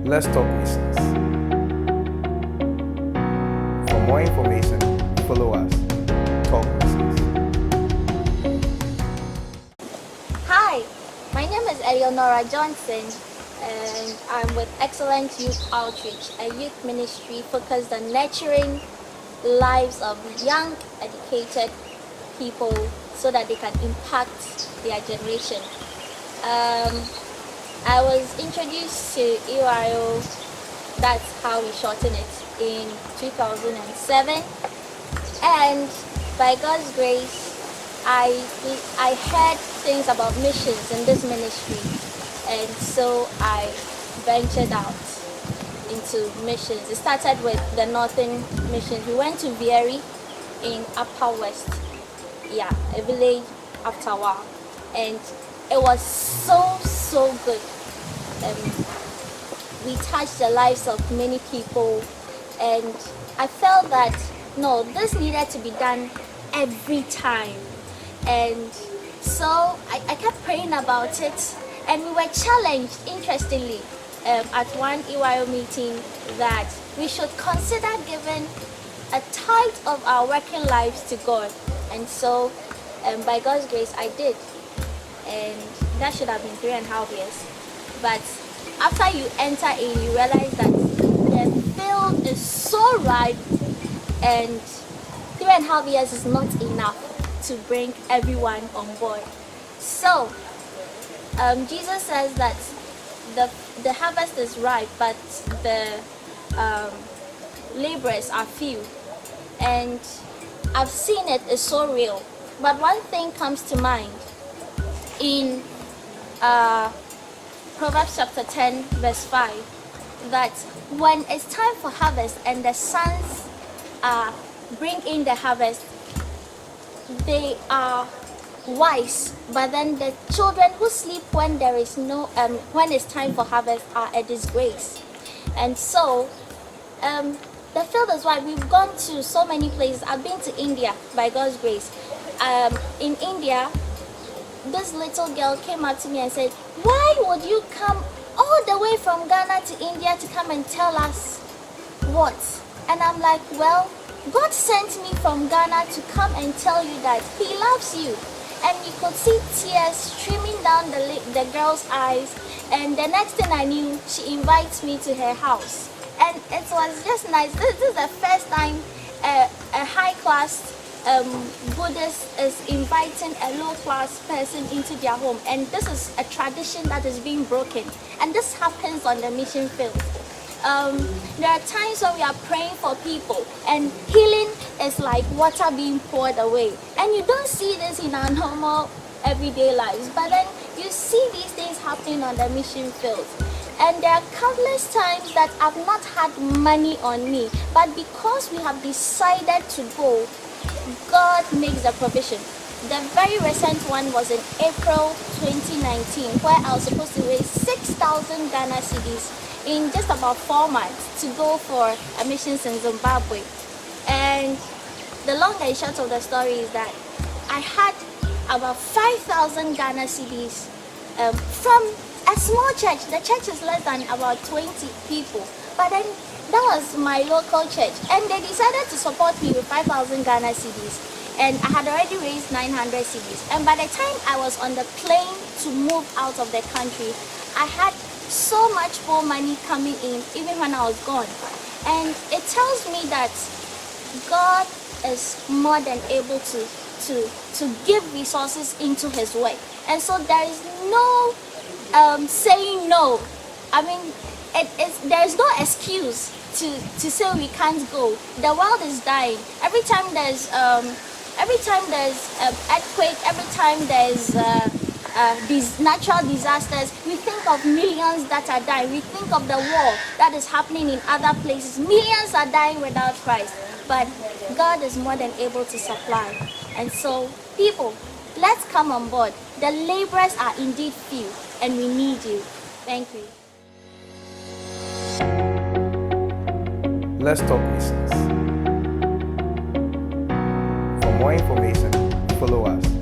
Let's talk missions. For more information, follow us. Talk Missions. Hi, my name is Eleonora Johnson, and I'm with Excellent Youth Outreach, a youth ministry focused on nurturing lives of young, educated people so that they can impact their generation. I was introduced to EYO, that's how we shorten it, in 2007, and by God's grace, I heard things about missions in this ministry, and so I ventured out into missions. It started with the Northern Missions. We went to Vieri in Upper West, a village after a while, and it was so good. We touched the lives of many people, and I felt that no, this needed to be done every time. And so I kept praying about it, and we were challenged, interestingly, at one EYO meeting that we should consider giving a tithe of our working lives to God. And so by God's grace I did, and that should have been 3.5 years. But after you enter in, you realize that the field is so ripe, and 3.5 years is not enough to bring everyone on board. So Jesus says that the harvest is ripe, but the laborers are few, and I've seen it is so real. But one thing comes to mind in Proverbs chapter 10 verse 5, that when it's time for harvest and the sons bring in the harvest, they are wise, but then the children who sleep when there is no when it's time for harvest are a disgrace. And so the field is wide. We've gone to so many places. I've been to India by God's grace. In India, this little girl came up to me and said, "Why would you come all the way from Ghana to India to come and tell us what?" And I'm like, well, God sent me from Ghana to come and tell you that He loves you. And you could see tears streaming down the girl's eyes. And the next thing I knew, she invites me to her house. And it was just nice. This is the first time a high-class Buddhist is inviting a low-class person into their home. And this is a tradition that is being broken. And this happens on the mission field. There are times when we are praying for people and healing is like water being poured away, and you don't see this in our normal everyday lives, but then you see these things happening on the mission field. And there are countless times that I've not had money on me, but because we have decided to go, God makes a provision. The very recent one was in April 2019, where I was supposed to raise 6,000 Ghana cedis in just about 4 months to go for a missions in Zimbabwe. And the long and short of the story is that I had about 5,000 Ghana cedis from a small church. The church is less than about 20 people, but then that was my local church, and they decided to support me with 5,000 Ghana cedis, and I had already raised 900 cedis. And by the time I was on the plane to move out of the country, I had so much more money coming in even when I was gone. And it tells me that God is more than able to give resources into His work. And so there is no saying no. I mean, there is no excuse to say we can't go. The world is dying. Every time there's earthquake, every time there's these natural disasters, we think of millions that are dying. We think of the war that is happening in other places. Millions are dying without Christ, but God is more than able to supply. And so, people, let's come on board. The laborers are indeed few, and we need you. Thank you. Let's talk missions. For more information, follow us.